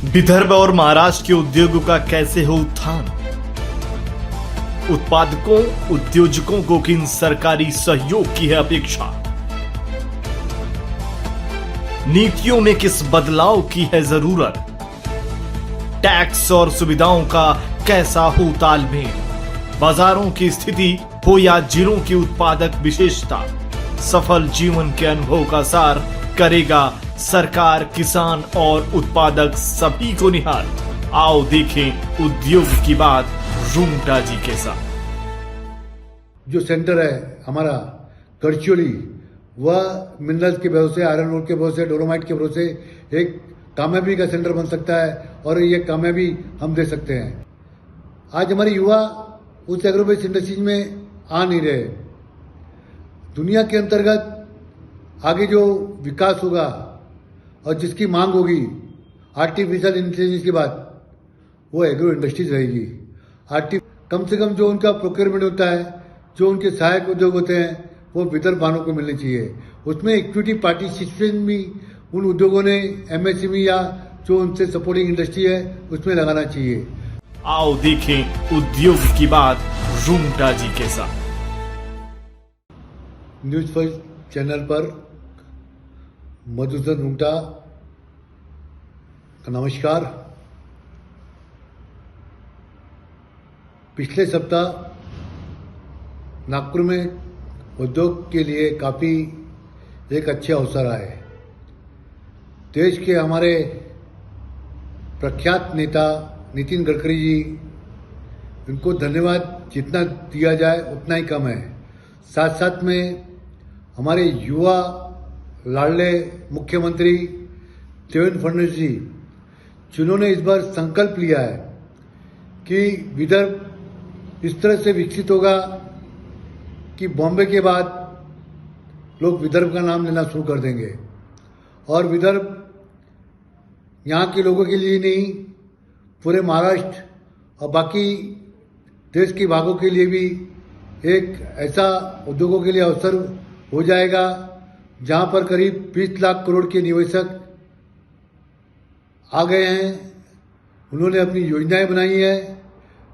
विदर्भ और महाराष्ट्र के उद्योगों का कैसे हो उत्थान? उत्पादकों उद्योजकों को किन सरकारी सहयोग की है अपेक्षा? नीतियों में किस बदलाव की है जरूरत? टैक्स और सुविधाओं का कैसा हो तालमेल? बाजारों की स्थिति हो या जिलों की उत्पादक विशेषता, सफल जीवन के अनुभव का सार करेगा सरकार, किसान और उत्पादक सभी को निहाल। आओ देखें उद्योग की बात रूंगटा जी के साथ। जो सेंटर है हमारा गढ़चिरौली, वह मिनरल्स के भरोसे, आयरन ओर के भरोसे, डोलोमाइट के भरोसे एक कामयाबी का सेंटर बन सकता है और ये कामयाबी हम दे सकते हैं। आज हमारे युवा उस एग्रोबेस इंडस्ट्रीज में आ नहीं रहे। दुनिया के अंतर्गत आगे जो विकास होगा और जिसकी मांग होगी आर्टिफिशियल इंटेलिजेंस के बाद, वो एग्रो इंडस्ट्रीज रहेगी। कम से कम जो उनका प्रोक्योरमेंट होता है, जो उनके सहायक उद्योग होते हैं, वो विदर्भ वालों को मिलने चाहिए। उसमें इक्विटी पार्टिसिपेशन भी उन उद्योगों ने एमएसएमई या जो उनसे सपोर्टिंग इंडस्ट्री है उसमें लगाना चाहिए। आओ देखें उद्योग की बात रूंगटा जी के साथ। न्यूज फर्स्ट चैनल पर मधुसूदन रूंगटा का नमस्कार। पिछले सप्ताह नागपुर में उद्योग के लिए काफ़ी एक अच्छे अवसर आए। देश के हमारे प्रख्यात नेता नितिन गडकरी जी, इनको धन्यवाद जितना दिया जाए उतना ही कम है। साथ साथ में हमारे युवा लाडले मुख्यमंत्री देवेंद्र फडणवीस जी, जिन्होंने इस बार संकल्प लिया है कि विदर्भ इस तरह से विकसित होगा कि बॉम्बे के बाद लोग विदर्भ का नाम लेना शुरू कर देंगे। और विदर्भ यहाँ के लोगों के लिए नहीं, पूरे महाराष्ट्र और बाकी देश के भागों के लिए भी एक ऐसा उद्योगों के लिए अवसर हो जाएगा जहाँ पर करीब 20 लाख करोड़ के निवेशक आ गए हैं। उन्होंने अपनी योजनाएं बनाई है,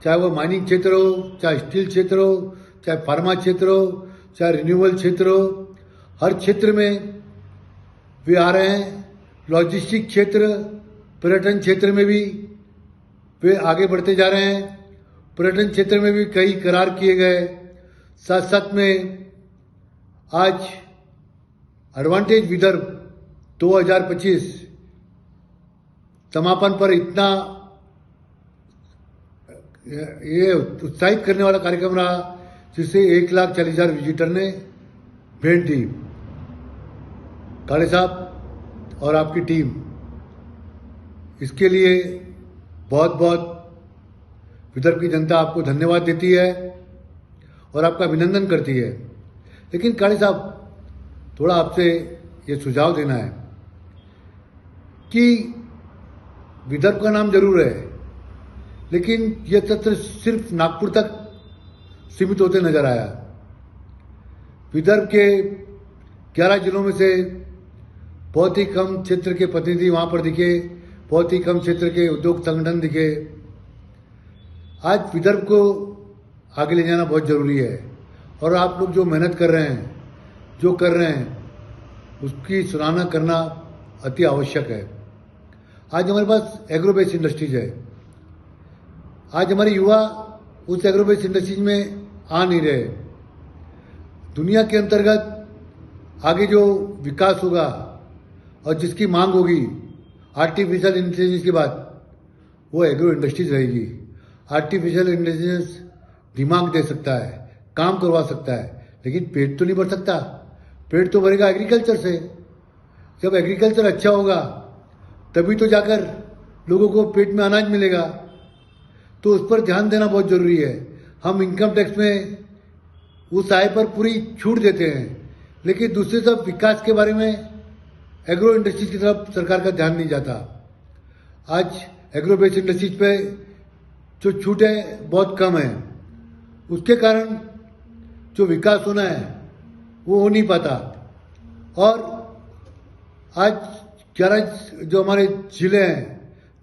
चाहे वो माइनिंग क्षेत्र हो, चाहे स्टील क्षेत्र हो, चाहे फार्मा क्षेत्र हो, चाहे रिन्यूएबल क्षेत्र हो, हर क्षेत्र में वे आ रहे हैं। लॉजिस्टिक क्षेत्र, पर्यटन क्षेत्र में भी वे आगे बढ़ते जा रहे हैं। पर्यटन क्षेत्र में भी कई करार किए गए। साथ साथ में आज एडवांटेज विदर्भ 2025 समापन पर इतना ये उत्साहित करने वाला कार्यक्रम रहा, जिससे 1,40,000 विजिटर ने भेंट दी। काले साहब और आपकी टीम, इसके लिए बहुत बहुत विदर्भ की जनता आपको धन्यवाद देती है और आपका अभिनंदन करती है। लेकिन काले साहब, थोड़ा आपसे ये सुझाव देना है कि विदर्भ का नाम जरूर है, लेकिन यह सत्र सिर्फ नागपुर तक सीमित होते नजर आया। विदर्भ के 11 जिलों में से बहुत ही कम क्षेत्र के प्रतिनिधि वहां पर दिखे, बहुत ही कम क्षेत्र के उद्योग संगठन दिखे। आज विदर्भ को आगे ले जाना बहुत जरूरी है और आप लोग जो मेहनत कर रहे हैं, जो कर रहे हैं, उसकी सराहना करना अति आवश्यक है। आज हमारे पास एग्रोबेस इंडस्ट्रीज है। आज हमारे युवा उस एग्रोबेस इंडस्ट्रीज में आ नहीं रहे। दुनिया के अंतर्गत आगे जो विकास होगा और जिसकी मांग होगी आर्टिफिशियल इंटेलिजेंस के बाद, वो एग्रो इंडस्ट्रीज रहेगी। आर्टिफिशियल इंटेलिजेंस दिमाग दे सकता है, काम करवा सकता है, लेकिन पेट तो नहीं भर सकता। पेट तो भरेगा एग्रीकल्चर से। जब एग्रीकल्चर अच्छा होगा तभी तो जाकर लोगों को पेट में अनाज मिलेगा। तो उस पर ध्यान देना बहुत जरूरी है। हम इनकम टैक्स में उस आय पर पूरी छूट देते हैं, लेकिन दूसरी तरफ विकास के बारे में एग्रो इंडस्ट्रीज की तरफ सरकार का ध्यान नहीं जाता। आज एग्रो बेस्ड इंडस्ट्रीज पे जो छूट है बहुत कम है। उसके कारण जो विकास होना है वो हो नहीं पाता। और आज 11 जो हमारे जिले हैं,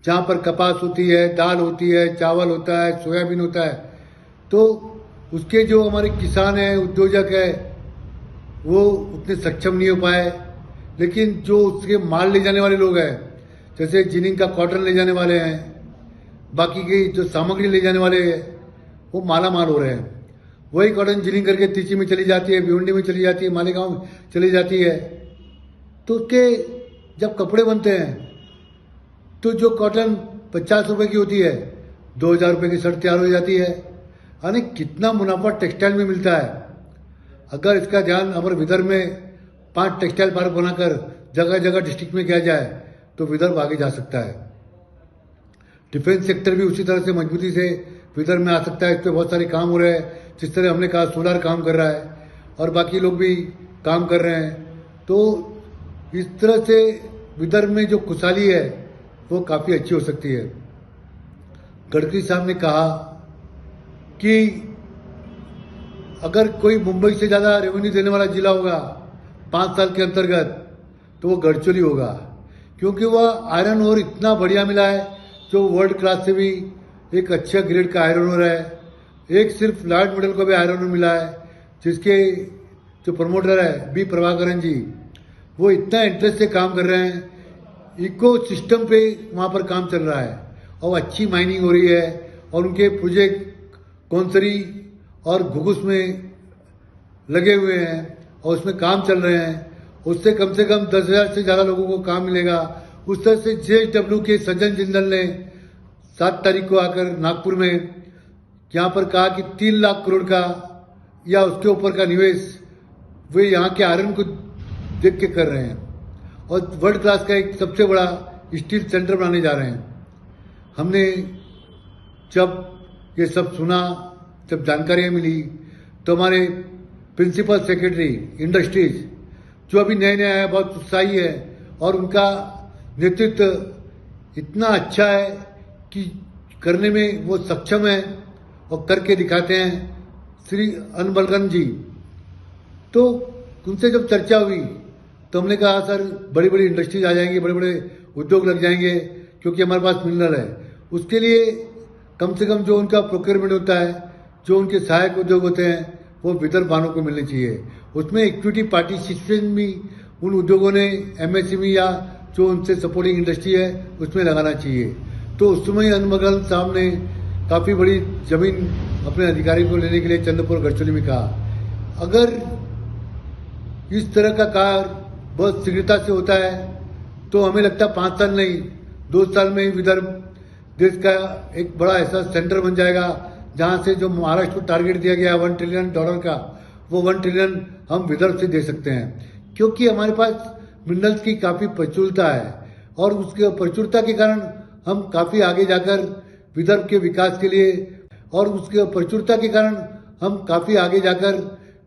जहाँ पर कपास होती है, दाल होती है, चावल होता है, सोयाबीन होता है, तो उसके जो हमारे किसान हैं, उद्योजक है, वो उतने सक्षम नहीं हो पाए। लेकिन जो उसके माल ले जाने वाले लोग हैं, जैसे जिनिंग का कॉटन ले जाने वाले हैं, बाकी की जो सामग्री ले जाने वाले हैं, वो माला माल हो रहे हैं। वही कॉटन जिनिंग करके तीची में चली जाती है, भिवंडी में चली जाती है, मालेगांव में चली जाती है। तो उसके जब कपड़े बनते हैं तो जो कॉटन 50 रुपए की होती है, 2000 रुपए की शर्ट तैयार हो जाती है। यानी कितना मुनाफा टेक्सटाइल में मिलता है। अगर इसका ध्यान हमारे विदर्भ में 5 टेक्सटाइल पार्क बनाकर जगह जगह डिस्ट्रिक्ट में किया जाए तो विदर्भ आगे जा सकता है। डिफेंस सेक्टर भी उसी तरह से मजबूती से विदर्भ में आ सकता है। इस पर बहुत सारे काम हो रहे हैं। जिस तरह हमने कहा सोलर काम कर रहा है और बाकी लोग भी काम कर रहे हैं। तो इस तरह से विदर्भ में जो खुशहाली है वो काफ़ी अच्छी हो सकती है। गडकरी साहब ने कहा कि अगर कोई मुंबई से ज़्यादा रेवेन्यू देने वाला जिला होगा 5 साल के अंतर्गत तो वो गडचिरोली होगा, क्योंकि वह आयरन ओर इतना बढ़िया मिला है, जो वर्ल्ड क्लास से भी एक अच्छा ग्रेड का आयरन ओर है। एक सिर्फ लॉर्ड मेडल को भी आयरन ओर मिला है, जिसके जो प्रमोटर है बी प्रभाकरन जी, वो इतना इंटरेस्ट से काम कर रहे हैं। इको सिस्टम पे वहाँ पर काम चल रहा है और अच्छी माइनिंग हो रही है और उनके प्रोजेक्ट कौनसरी और घुघुस में लगे हुए हैं और उसमें काम चल रहे हैं। उससे कम 10,000 से ज़्यादा लोगों को काम मिलेगा। उस तरह से JSW के सज्जन जिंदल ने 7 तारीख को आकर नागपुर में यहाँ पर कहा कि 3 लाख करोड़ का या उसके ऊपर का निवेश वे यहाँ के आयरन को देख के कर रहे हैं और वर्ल्ड क्लास का एक सबसे बड़ा स्टील सेंटर बनाने जा रहे हैं। हमने जब ये सब सुना, जब जानकारियाँ मिली, तो हमारे प्रिंसिपल सेक्रेटरी इंडस्ट्रीज, जो अभी नए नए आए, बहुत उत्साही है और उनका नेतृत्व इतना अच्छा है कि करने में वो सक्षम है और करके दिखाते हैं, श्री अनबलगन जी। तो उनसे जब चर्चा हुई तो हमने कहा सर बड़ी बड़ी इंडस्ट्रीज आ जाएंगी, बड़े बड़े उद्योग लग जाएंगे, क्योंकि हमारे पास मिनरल है। उसके लिए कम से कम जो उनका प्रोक्योरमेंट होता है, जो उनके सहायक उद्योग होते हैं, वो विदर्भ वालों को मिलने चाहिए। उसमें इक्विटी पार्टिसिपेशन भी उन उद्योगों ने MSME या जो उनसे सपोर्टिंग इंडस्ट्री है उसमें लगाना चाहिए। तो उस समय अनबलगन साहब ने काफ़ी बड़ी जमीन अपने अधिकारी को लेने के लिए चंद्रपुर गढ़चिरौली में कहा। अगर इस तरह का कार्य बहुत शीघ्रता से होता है तो हमें लगता है 5 साल नहीं, 2 साल में ही विदर्भ देश का एक बड़ा ऐसा सेंटर बन जाएगा, जहां से जो महाराष्ट्र को टारगेट दिया गया है $1 ट्रिलियन का, वो 1 ट्रिलियन हम विदर्भ से दे सकते हैं। क्योंकि हमारे पास मिनरल्स की काफ़ी प्रचुरता है और उसके प्रचुरता के कारण हम काफ़ी आगे जाकर विदर्भ के विकास के लिए और उसके प्रचुरता के कारण हम काफ़ी आगे जाकर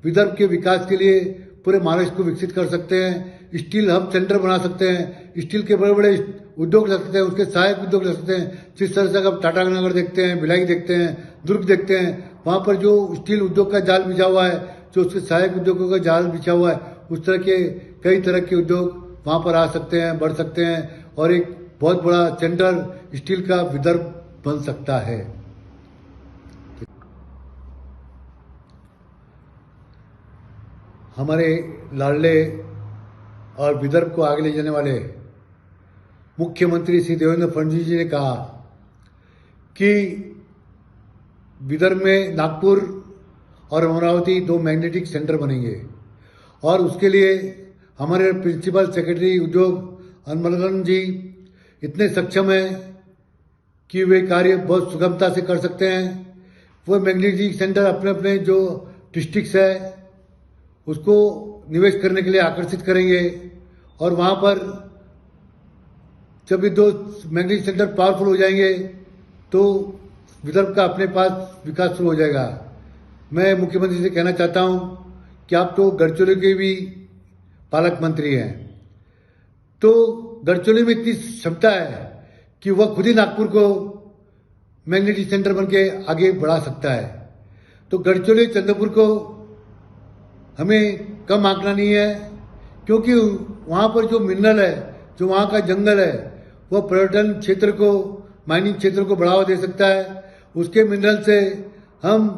विदर्भ के विकास के लिए पूरे महाराष्ट्र को विकसित कर सकते हैं। स्टील हब सेंटर बना सकते हैं, स्टील के बड़े बड़े उद्योग लग सकते हैं, उसके सहायक उद्योग लग सकते हैं। जिस तरह से अगर टाटा नगर देखते हैं, भिलाई देखते हैं, दुर्ग देखते हैं, वहाँ पर जो स्टील उद्योग का जाल बिछा हुआ है, जो उसके सहायक उद्योगों का जाल बिछा हुआ है, उस तरह के कई तरह के उद्योग वहाँ पर आ सकते हैं, बढ़ सकते हैं और एक बहुत बड़ा सेंटर स्टील का विदर्भ बन सकता है। हमारे लाडले और विदर्भ को आगे ले जाने वाले मुख्यमंत्री श्री देवेंद्र फडणवीस जी ने कहा कि विदर्भ में नागपुर और अमरावती 2 मैग्नेटिक सेंटर बनेंगे और उसके लिए हमारे प्रिंसिपल सेक्रेटरी उद्योग अनबलगन जी इतने सक्षम हैं कि वे कार्य बहुत सुगमता से कर सकते हैं। वो मैग्नेटिक सेंटर अपने अपने जो डिस्ट्रिक्ट्स है उसको निवेश करने के लिए आकर्षित करेंगे और वहाँ पर जब ये 2 मैग्नेटिक सेंटर पावरफुल हो जाएंगे तो विदर्भ का अपने पास विकास शुरू हो जाएगा। मैं मुख्यमंत्री से कहना चाहता हूँ कि आप तो गढ़चिरौली के भी पालक मंत्री हैं, तो गढ़चिरौली में इतनी क्षमता है कि वह खुद ही नागपुर को मैग्नेटिक सेंटर बन के आगे बढ़ा सकता है। तो गढ़चिरौली चंद्रपुर को हमें कम आंकना नहीं है, क्योंकि वहाँ पर जो मिनरल है, जो वहाँ का जंगल है, वह पर्यटन क्षेत्र को, माइनिंग क्षेत्र को बढ़ावा दे सकता है। उसके मिनरल से हम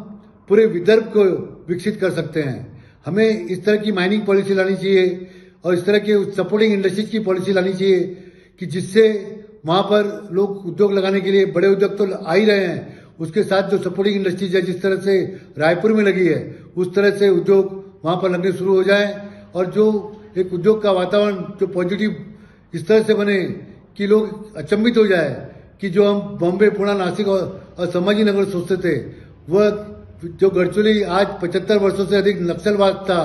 पूरे विदर्भ को विकसित कर सकते हैं। हमें इस तरह की माइनिंग पॉलिसी लानी चाहिए और इस तरह के सपोर्टिंग इंडस्ट्रीज की पॉलिसी लानी चाहिए कि जिससे वहाँ पर लोग उद्योग लगाने के लिए, बड़े उद्योग तो आ ही रहे हैं, उसके साथ जो सपोर्टिंग इंडस्ट्रीज है, जिस तरह से रायपुर में लगी है, उस तरह से उद्योग वहाँ पर लगने शुरू हो जाए और जो एक उद्योग का वातावरण जो पॉजिटिव इस तरह से बने कि लोग अचंभित हो जाए कि जो हम बॉम्बे, पुणे, नासिक और संभाजी नगर सोचते थे, वह जो गढ़चिरौली आज 75 वर्षों से अधिक नक्सलवाद था,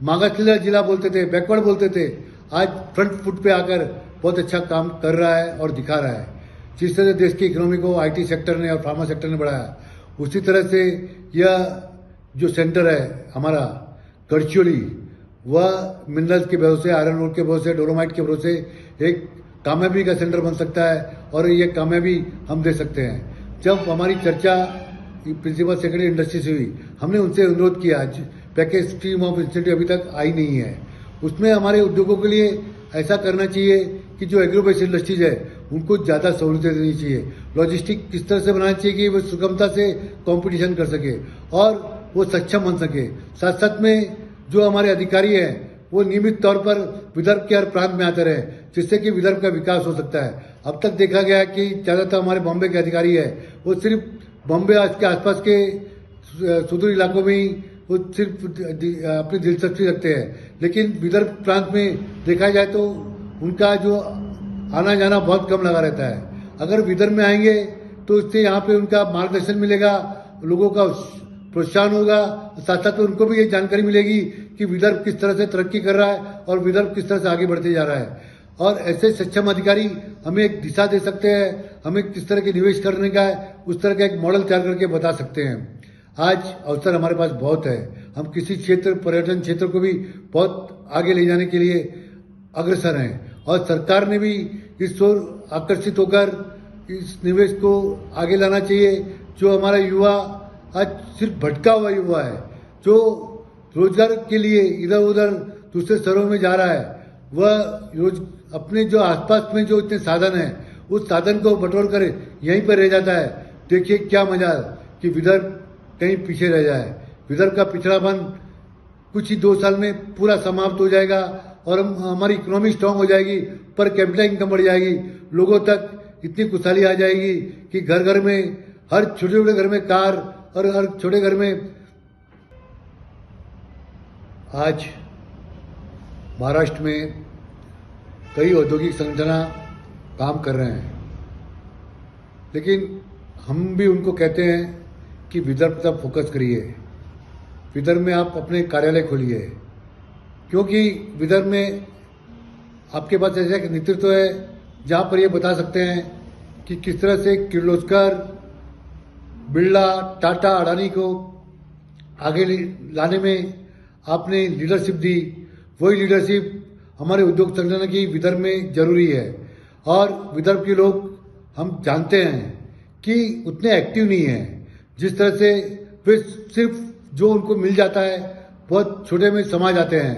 मागासलेला जिला बोलते थे, बैकवर्ड बोलते थे, आज फ्रंट फुट पे आकर बहुत अच्छा काम कर रहा है और दिखा रहा है। जिस तरह से देश की इकोनॉमी को आईटी सेक्टर ने और फार्मा सेक्टर ने बढ़ाया, उसी तरह से यह जो सेंटर है हमारा गढ़चिरौली, वह मिनरल्स के भरोसे, आयरन ओर के भरोसे, डोलोमाइट के भरोसे एक कामयाबी का सेंटर बन सकता है और ये कामयाबी हम दे सकते हैं। जब हमारी चर्चा प्रिंसिपल सेक्रेटरी इंडस्ट्री से हुई, हमने उनसे अनुरोध किया, पैकेज स्कीम ऑफ इंसेंटिव अभी तक आई नहीं है, उसमें हमारे उद्योगों के लिए ऐसा करना चाहिए कि जो एग्रो बेस्ड इंडस्ट्रीज है उनको ज़्यादा सहूलियतें देनी चाहिए। लॉजिस्टिक किस तरह से बनाना चाहिए कि वो सुगमता से कंपटीशन कर सके और वो सक्षम बन सके। साथ साथ में जो हमारे अधिकारी हैं वो नियमित तौर पर विदर्भ के हर प्रांत में आते रहे, जिससे कि विदर्भ का विकास हो सकता है। अब तक देखा गया है कि ज़्यादातर हमारे बॉम्बे के अधिकारी है वो सिर्फ बॉम्बे के आसपास के सुदूर इलाकों में ही वो सिर्फ अपनी दिलचस्पी रखते हैं, लेकिन विदर्भ प्रांत में देखा जाए तो उनका जो आना जाना बहुत कम लगा रहता है। अगर विदर्भ में आएंगे तो इससे यहाँ पे उनका मार्गदर्शन मिलेगा, लोगों का प्रोत्साहन होगा, साथ साथ में उनको भी ये जानकारी मिलेगी कि विदर्भ किस तरह से तरक्की कर रहा है और विदर्भ किस तरह से आगे बढ़ते जा रहा है। और ऐसे सक्षम अधिकारी हमें एक दिशा दे सकते हैं, हमें किस तरह के निवेश करने का है, उस तरह का एक मॉडल तैयार करके बता सकते हैं। आज अवसर हमारे पास बहुत है, हम किसी क्षेत्र, पर्यटन क्षेत्र को भी बहुत आगे ले जाने के लिए अग्रसर हैं और सरकार ने भी इस ओर आकर्षित होकर इस निवेश को आगे लाना चाहिए। जो हमारा युवा आज सिर्फ भटका हुआ युवा है, जो रोजगार के लिए इधर उधर दूसरे शहरों में जा रहा है, वह रोज अपने जो आसपास में जो इतने साधन हैं उस साधन को बटोर कर यहीं पर रह जाता है। देखिए क्या मजा कि विदर्भ कहीं पीछे रह जाए। विदर्भ का पिछड़ापन कुछ ही 2 साल में पूरा समाप्त हो जाएगा और हमारी इकोनॉमी स्ट्रांग हो जाएगी, पर कैपिटल इनकम बढ़ जाएगी, लोगों तक इतनी खुशहाली आ जाएगी कि घर घर में, हर छोटे छोटे घर में कार और हर छोटे घर में। आज महाराष्ट्र में कई औद्योगिक संगठन काम कर रहे हैं, लेकिन हम भी उनको कहते हैं कि विदर्भ पर फोकस करिए, विदर्भ में आप अपने कार्यालय खोलिए, क्योंकि विदर्भ में आपके पास ऐसा एक नेतृत्व है जहाँ पर ये बता सकते हैं कि किस तरह से किर्लोस्कर, बिरला, टाटा, अडानी को आगे लाने में आपने लीडरशिप दी। वही लीडरशिप हमारे उद्योग संगठन की विदर्भ में जरूरी है और विदर्भ के लोग हम जानते हैं कि उतने एक्टिव नहीं हैं। जिस तरह से वे सिर्फ जो उनको मिल जाता है बहुत छोटे में समा जाते हैं।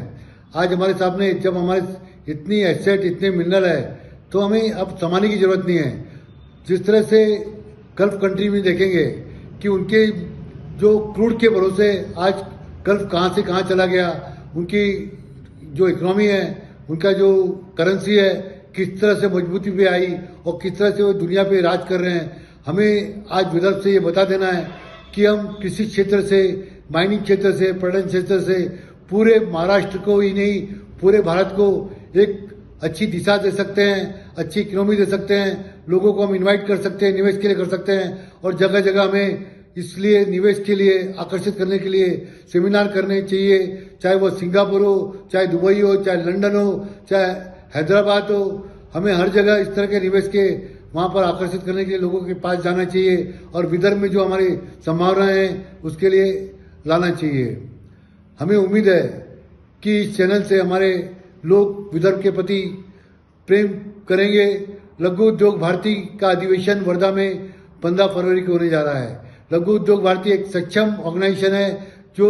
आज हमारे सामने जब हमारे इतनी एसेट, इतने मिनरल है, तो हमें अब समाने की जरूरत नहीं है। जिस तरह से गल्फ कंट्री में देखेंगे कि उनके जो क्रूड के भरोसे आज गल्फ कहाँ से कहाँ चला गया, उनकी जो इकोनॉमी है, उनका जो करेंसी है, किस तरह से मजबूती पे आई और किस तरह से वो दुनिया पे राज कर रहे हैं। हमें आज विदर्भ से ये बता देना है कि हम कृषि क्षेत्र से, माइनिंग क्षेत्र से, पर्यटन क्षेत्र से पूरे महाराष्ट्र को ही नहीं, पूरे भारत को एक अच्छी दिशा दे सकते हैं, अच्छी इकोनॉमी दे सकते हैं, लोगों को हम इनवाइट कर सकते हैं, निवेश के लिए कर सकते हैं। और जगह जगह हमें इसलिए निवेश के लिए आकर्षित करने के लिए सेमिनार करने चाहिए, चाहे वो सिंगापुर हो, चाहे दुबई हो, चाहे लंदन हो, चाहे हैदराबाद हो। हमें हर जगह इस तरह के निवेश के वहाँ पर आकर्षित करने के लिए लोगों के पास जाना चाहिए और विदर्भ में जो हमारी संभावनाएं हैं उसके लिए लाना चाहिए। हमें उम्मीद है कि इस चैनल से हमारे लोग विदर्भ के प्रति प्रेम करेंगे। लघु उद्योग भारती का अधिवेशन वर्धा में 15 फरवरी को होने जा रहा है। लघु उद्योग भारती एक सक्षम ऑर्गेनाइजेशन है जो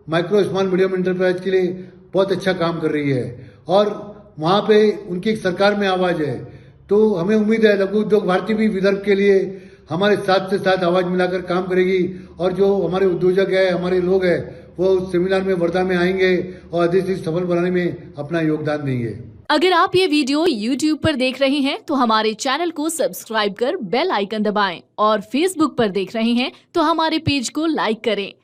माइक्रो स्मॉल मीडियम एंटरप्राइज के लिए बहुत अच्छा काम कर रही है और वहाँ पे उनकी एक सरकार में आवाज़ है। तो हमें उम्मीद है लघु उद्योग भारती भी विदर्भ के लिए हमारे साथ से साथ आवाज़ मिलाकर काम करेगी और जो हमारे उद्योजक है, हमारे लोग हैं, वो उस सेमिनार में वर्धा में आएंगे और अधिक से सफल बनाने में अपना योगदान देंगे। अगर आप ये वीडियो YouTube पर देख रहे हैं तो हमारे चैनल को सब्सक्राइब कर बेल आइकन दबाएं और Facebook पर देख रहे हैं तो हमारे पेज को लाइक करें।